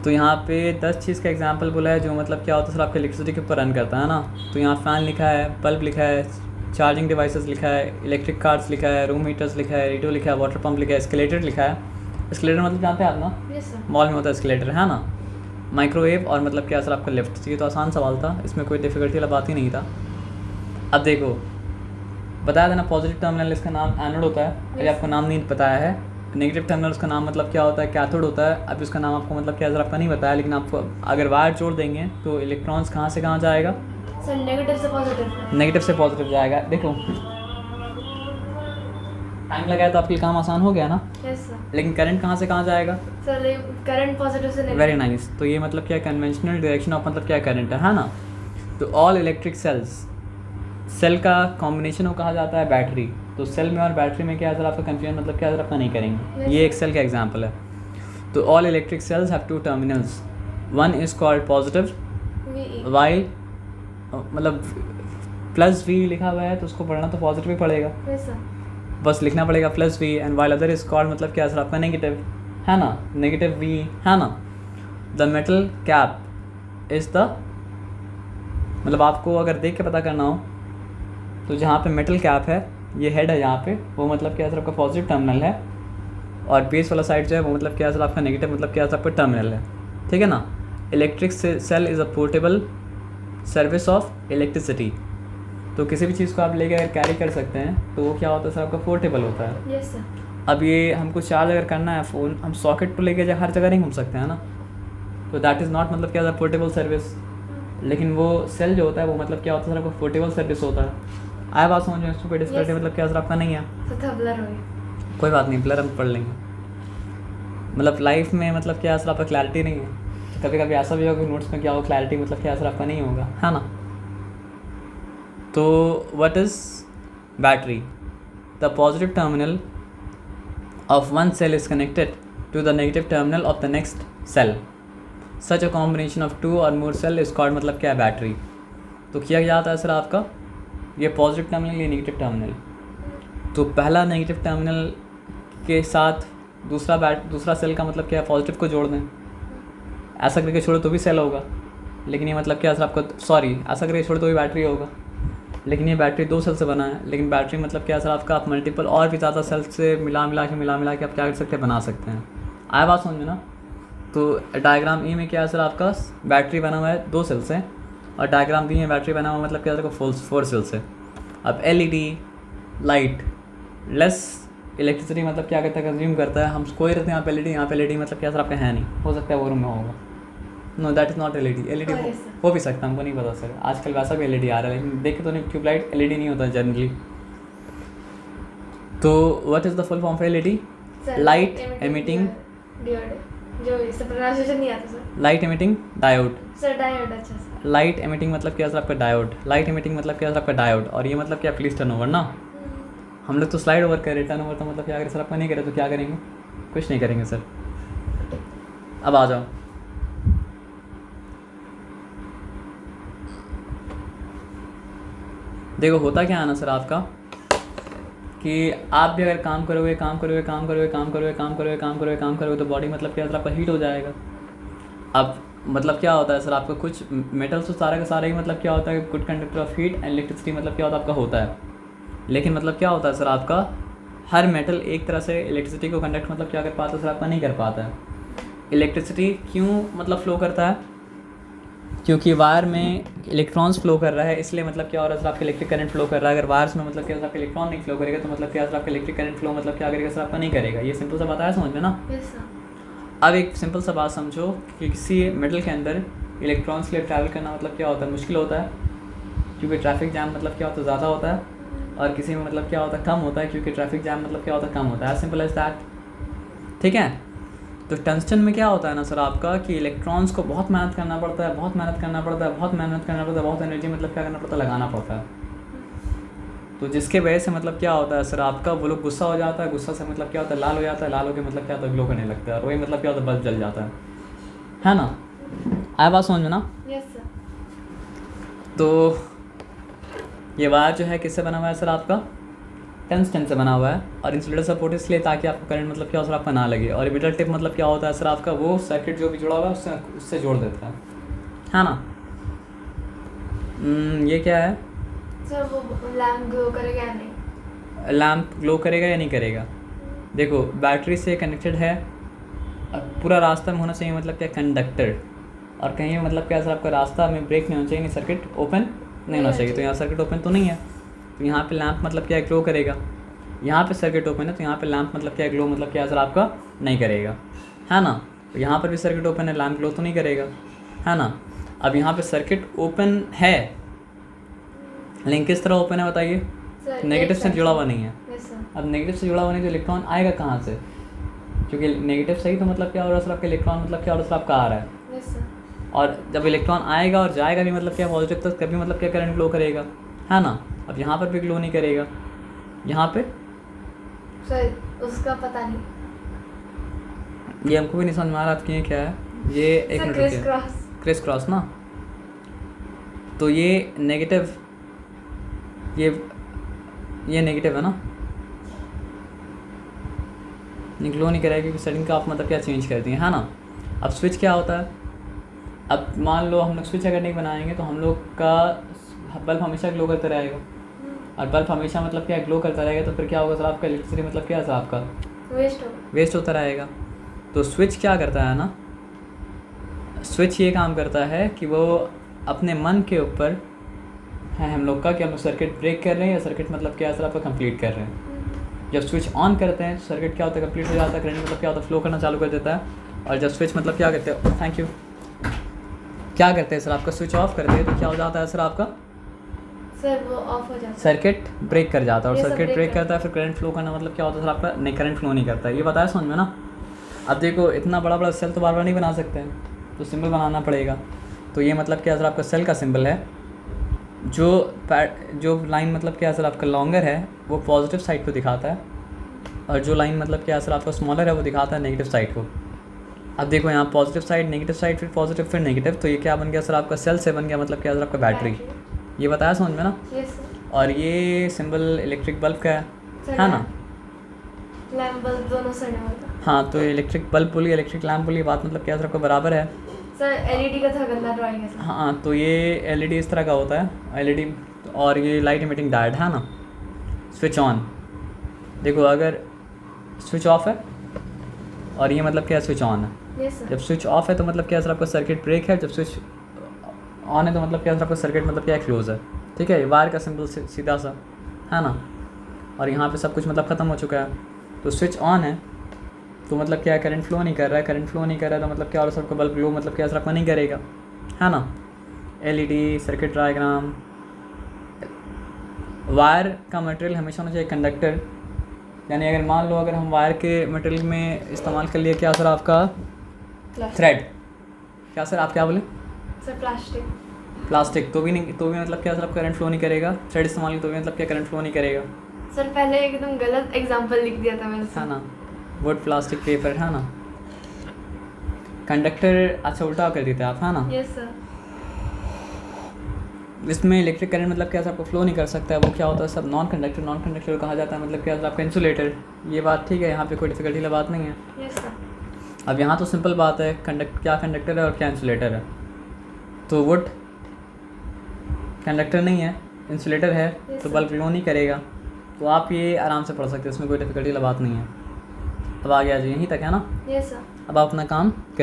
तो यहाँ पे 10 चीज़ का एग्जांपल बोला है जो मतलब क्या होता है सर आपका इलेक्ट्रिसिटी के ऊपर रन करता है ना। तो यहाँ फ़ैन लिखा है, बल्ब लिखा है, चार्जिंग डिवाइसेस लिखा है, इलेक्ट्रिक कार्स लिखा है, रूम हीटर्स लिखा है, रेडियो लिखा है, वाटर पंप लिखा है, एस्केलेटर लिखा है। एस्केलेटर मतलब जानते हैं आप ना, यस सर। मॉल में होता है एस्केलेटर, है ना। माइक्रोवेव और मतलब क्या सर आपका लिफ्ट। ये तो आसान सवाल था, इसमें कोई डिफिकल्टी वाला बात ही नहीं था। अब देखो, बताया था ना पॉजिटिव टर्मिनल इसका नाम एनोड होता है। अरे आपको नाम नहीं बताया है। नेगेटिव टर्मिनल उसका नाम मतलब क्या होता है, कैथोड होता है। अब इसका नाम आपको मतलब क्या सर आपका नहीं बताया, लेकिन आपको अगर वायर जोड़ देंगे तो इलेक्ट्रॉन्स कहाँ से कहाँ जाएगा, सर नेगेटिव से पॉजिटिव। नेगेटिव से पॉजिटिव जाएगा। देखो टाइम लगाया तो आपके लिए काम आसान हो गया ना। Yes sir. लेकिन करंट कहाँ से कहाँ जाएगा, सर करंट पॉजिटिव से नेगेटिव। Very nice. तो ये मतलब क्या कन्वेंशनल डायरेक्शन ऑफ मतलब क्या करंट है ना। तो ऑल इलेक्ट्रिक सेल्स, सेल का कॉम्बिनेशन को कहा जाता है बैटरी। तो सेल में और बैटरी में क्या है सर आपका कंफ्यूजन मतलब क्या है सर आपका नहीं करेंगे। ये एक सेल का एग्जांपल है। तो all electric cells have two terminals, one is called positive while, मतलब प्लस वी लिखा हुआ है तो उसको पढ़ना तो पॉजिटिव ही पड़ेगा, यस सर। बस लिखना पड़ेगा plus V. And while other is called मतलब क्या है सर आपका नेगेटिव, है ना, नेगेटिव वी, है ना। The metal cap is the, मतलब आपको अगर देख के पता करना हो तो जहाँ पे मेटल कैप है, ये हेड है यहाँ पे, वो मतलब क्या है सर आपका पॉजिटिव टर्मिनल है। और बेस वाला साइड जो है वो मतलब क्या है सर आपका नेगेटिव, मतलब क्या है सर आपका टर्मिनल है, ठीक है ना। Electric cell is a portable service of electricity. तो किसी भी चीज़ को आप लेकर अगर कैरी कर सकते हैं तो वो क्या होता है सर आपका पोर्टेबल होता है। Yes sir. अब ये हमको चार्ज अगर करना है फ़ोन, हम सॉकेट तो लेके हर जगह नहीं घूम सकते हैं ना। तो दैट इज़ नॉट मतलब क्या है पोर्टेबल सर्विस। लेकिन वो सेल जो होता है वो मतलब क्या होता है सर आपका पोर्टेबल सर्विस होता है। आया बात समझ में, इसमें कोई डिस्कल्टी Yes, मतलब क्या सर आपका नहीं है। सर ब्लर हो गया। कोई बात नहीं, ब्लर हम पढ़ लेंगे। मतलब लाइफ में मतलब क्या सर आपका क्लैरिटी नहीं है, तो कभी कभी ऐसा भी होगा कि नोट्स में क्या हो क्लैरिटी मतलब क्या सर आपका नहीं होगा, है ना। तो what is battery, the positive terminal of one cell is connected to the negative terminal of the next cell, such a combination of two or more cell is called मतलब क्या है बैटरी। तो किया जाता है सर आपका ये positive terminal, ये नेगेटिव टर्मिनल। तो पहला नेगेटिव टर्मिनल के साथ दूसरा सेल का मतलब क्या है पॉजिटिव को जोड़ दें, ऐसा करके छोड़ो तो भी सेल होगा। लेकिन ये मतलब क्या है सर आपको, सॉरी ऐसा करके छोड़ो तो भी बैटरी होगा। लेकिन ये बैटरी 2 सेल से बना है। लेकिन बैटरी मतलब क्या है सर आपका, आप मल्टीपल और भी ज़्यादा सेल से मिला मिला के आप क्या कर सकते हैं, बना सकते हैं। आया बात समझ में ना। तो डायग्राम ए में क्या है सर आपका, बैटरी बना हुआ है 2 सेल से, और डायग्राम बी में बैटरी बना हुआ मतलब क्या है 4 सेल से। अब एलईडी लाइट लेस इलेक्ट्रिसिटी मतलब क्या करता है, कंज्यूम करता है। हम कोई रहते हैं यहाँ पे एलईडी, यहाँ पे एलईडी मतलब क्या सर आपका है नहीं, हो सकता है वो रूम में होगा। Know that is not LED. LED हो भी सकता है, हमको नहीं पता सर। आजकल वैसा भी एलईडी आ रहा है, लेकिन देखे तो नहीं, ट्यूबलाइट एलईडी नहीं होता जनरली। तो what is the full form of LED, light emitting, जो इससे प्रोनाउंसिएशन नहीं आता sir. Light emitting diode. Sir diode, अच्छा सर। लाइट एमिटिंग मतलब क्या सर आपका डायोड, लाइट एमिटिंग मतलब क्या सर आपका डायोड। और ये मतलब क्या प्लीज टर्न ओवर ना, हम लोग तो स्लाइड ओवर कर रहे, टर्न ओवर तो मतलब क्या करें सर आपका नहीं करे तो क्या करेंगे, कुछ नहीं करेंगे सर। अब आ जाओ, देखो होता क्या है ना सर आपका कि आप भी अगर काम करोगे तो बॉडी मतलब क्या सर आपका हीट हो जाएगा। अब मतलब क्या होता है सर आपका, कुछ मेटल्स तो सारा का सारा ही मतलब क्या होता है good conductor of heat and electricity मतलब क्या होता है आपका होता है। लेकिन मतलब क्या होता है सर आपका, हर मेटल एक तरह से इलेक्ट्रिसिटी को कंडक्ट मतलब क्या कर पाता है सर आपका, नहीं कर पाता है। इलेक्ट्रिसिटी क्यों मतलब फ्लो करता है, क्योंकि वायर में इलेक्ट्रॉन्स फ्लो कर रहा है, इसलिए मतलब क्या हो रहा है सर आपका इलेक्ट्रिक करंट फ्लो कर रहा है। अगर वायर्स में मतलब क्या सर आपका इलेक्ट्रॉन नहीं फ्लो करेगा तो मतलब क्या सर आपका इलेक्ट्रिक करंट फ्लो मतलब क्या करेगा सर आपका, नहीं करेगा। ये सिंपल सा बताया समझ में ना। अब एक सिंपल सा बात समझो कि किसी मेटल के अंदर इलेक्ट्रॉन्स के लिए ट्रैवल करना मतलब क्या होता है, मुश्किल होता है, क्योंकि ट्रैफिक जैम मतलब क्या होता है ज़्यादा होता है। और किसी में मतलब क्या होता है कम होता है, क्योंकि ट्रैफिक जैम मतलब क्या होता है कम होता है। एज सिंपल एज दैट, ठीक है। तो टंगस्टन में क्या होता है ना सर आपका कि इलेक्ट्रॉन्स को बहुत मेहनत करना पड़ता है, बहुत एनर्जी मतलब क्या करना पड़ता है, लगाना पड़ता है। तो जिसके वजह से मतलब क्या होता है सर आपका, वो लोग गुस्सा हो जाता है, गुस्सा से मतलब क्या होता है लाल हो जाता है, लाल हो के मतलब क्या होता है ग्लो करने लगता है, और वही मतलब क्या होता है बल्ब जल जाता है ना। आया बात समझ में ना। Yes sir. तो ये वायर जो है किससे बना हुआ है सर आपका, टंगस्टन से बना हुआ है, और इंसुलेटर सपोर्ट इसलिए ताकि आपको करंट मतलब क्या सर आपका ना लगे। और एमिटर टिप मतलब क्या होता है सर आपका, वो सर्किट जो भी जुड़ा हुआ है उससे जोड़ देता है ना। ये क्या है? सर वो लैम्प ग्लो करेगा या नहीं? लैम्प ग्लो करेगा या नहीं करेगा? देखो बैटरी से कनेक्टेड है, अब पूरा रास्ता में होना चाहिए मतलब क्या कंडक्टर, और कहीं मतलब क्या सर आपका रास्ता में ब्रेक नहीं होना चाहिए, नहीं सर्किट ओपन नहीं होना चाहिए। तो यहाँ सर्किट ओपन तो नहीं है, तो यहाँ पे लैंप मतलब क्या ग्लो करेगा। यहाँ पे सर्किट ओपन है तो यहाँ पे लैंप मतलब क्या ग्लो मतलब क्या सर आपका नहीं करेगा, है ना। तो यहाँ पर भी सर्किट ओपन है, लैंप ग्लो तो नहीं करेगा, है ना। अब यहाँ पे सर्किट ओपन है, लेकिन किस तरह ओपन है बताइए? नेगेटिव से जुड़ा हुआ नहीं है। अब नेगेटिव से जुड़ा हुआ नहीं तो इलेक्ट्रॉन आएगा कहाँ से? क्योंकि नेगेटिव सही तो मतलब क्या हो रहा है सर आपका, इलेक्ट्रॉन मतलब क्या हो रहा है सर आपका आ रहा है, और जब इलेक्ट्रॉन आएगा और जाएगा भी मतलब क्या पॉजिटिव, तो कभी मतलब क्या करंट ग्लो करेगा, है ना। अब यहाँ पर भी ग्लो नहीं करेगा, यहाँ पे सर उसका पता नहीं, ये हमको भी नहीं समझ में आ रहा आपकी ये क्या है। ये एक मिनट रुकिए, क्रिस क्रॉस ना, तो ये नेगेटिव, ये नेगेटिव है ना, ग्लो नहीं करेगा क्योंकि सेटिंग का आप मतलब क्या चेंज कर दिए, है ना। अब स्विच क्या होता है? अब मान लो हम लोग स्विच अगर नहीं बनाएंगे तो हम लोग का बल्ब हमेशा ग्लो करता रहेगा, और बल्ब हमेशा मतलब क्या ग्लो करता रहेगा, तो फिर क्या होगा सर आपका इलेक्ट्रिसिटी मतलब क्या है आपका वेस्ट होता रहेगा। तो स्विच क्या करता है ना, स्विच ये काम करता है कि वो अपने मन के ऊपर है हम लोग का कि हम लोग सर्किट ब्रेक कर रहे हैं या सर्किट मतलब क्या सर आपका कंप्लीट कर रहे हैं। जब स्विच ऑन करते हैं तो सर्किट क्या होता है, कंप्लीट हो जाता है, करंट मतलब क्या होता है, फ्लो करना चालू कर देता है। और जब स्विच मतलब क्या करते हैं, थैंक यू, क्या करते हैं सर आपका, स्विच ऑफ करते हैं तो क्या हो जाता है सर आपका, सर वो ऑफ हो जाता है, सर्किट ब्रेक कर जाता है। और ये सब सर्किट break ब्रेक करता है फिर करंट फ्लो करना मतलब क्या होता है सर आपका, नहीं करंट फ्लो नहीं करता है। ये बताया समझ में ना। अब देखो इतना बड़ा बड़ा सेल तो बार बार नहीं बना सकते हैं, तो सिंबल बनाना पड़ेगा। तो ये मतलब क्या सर आपका सेल का सिंबल है, जो लाइन मतलब क्या सर आपका लॉन्गर है वो पॉजिटिव साइड को दिखाता है, और जो लाइन मतलब क्या सर आपका स्मॉलर है वो दिखाता है नेगेटिव साइड को। अब देखो यहाँ पॉजिटिव साइड, नेगेटिव साइड, फिर पॉजिटिव फिर नेगेटिव, तो ये क्या बन गया सर आपका, सेल से बन गया मतलब क्या सर आपका बैटरी। ये बताया समझ में ना। और ये सिंबल इलेक्ट्रिक बल्ब का है ना, लैम्प बल्ब दोनों से होगा। हाँ, तो इलेक्ट्रिक बल्ब बोली, इलेक्ट्रिक लैम्प बोली, बात मतलब क्या सर आपका बराबर है। सर एलईडी का था गंदा ड्राइंग है सर। हाँ, तो ये एलईडी इस तरह का होता है, एलईडी, और ये लाइट इमिटिंग डायोड है ना। स्विच ऑन, देखो अगर स्विच ऑफ है और ये मतलब क्या स्विच ऑन है। जब स्विच ऑफ है तो मतलब क्या सर आपका सर्किट ब्रेक है, जब स्विच ऑन है तो मतलब क्या सर आपका सर्किट मतलब क्या क्लोज है। ठीक है, वायर का सिंबल सीधा सा है ना। और यहाँ पे सब कुछ मतलब ख़त्म हो चुका है, तो स्विच ऑन है तो मतलब क्या करंट फ्लो नहीं कर रहा है, करंट फ्लो नहीं कर रहा है तो मतलब क्या, और सबको बल्ब ग्लो मतलब क्या सर आपका नहीं करेगा, है ना। एलईडी सर्किट डायग्राम, वायर का मटेरियल हमेशा होना चाहिए कंडक्टर, यानी अगर मान लो अगर हम वायर के मटेरियल में इस्तेमाल कर लिए क्या सर आपका, थ्रेड, क्या सर आप क्या बोले सर, प्लास्टिक, तो भी नहीं, तो भी मतलब क्या सर आप करंट फ्लो नहीं करेगा। थ्रेड इस्तेमाल तो भी मतलब क्या करंट फ्लो नहीं करेगा। सर पहले एकदम गलत एग्जांपल लिख दिया था मैंने, है ना, वुड प्लास्टिक पेपर, है ना। कंडक्टर अच्छा उल्टा कर देते आप, है ना। Yes sir. इसमें इलेक्ट्रिक करंट मतलब क्या आपको फ्लो नहीं कर सकता है, वो क्या होता है सब नॉन कंडक्टर कहा जाता है, मतलब क्या आपका इंसुलेटर। ये बात ठीक है, यहाँ पे कोई डिफिकल्टी वाली बात नहीं है। Yes sir. अब यहाँ तो सिंपल बात है, क्या कंडक्टर है और क्या इंसुलेटर है। तो वुड कंडक्टर नहीं है, इंसुलेटर है, तो बल्ब ग्लो नहीं करेगा। तो आप ये आराम से पढ़ सकते हैं, इसमें कोई डिफिकल्टी वाली बात नहीं है। अब आ गया जी यहीं तक, है ना। Yes sir. अब आप अपना काम करिए।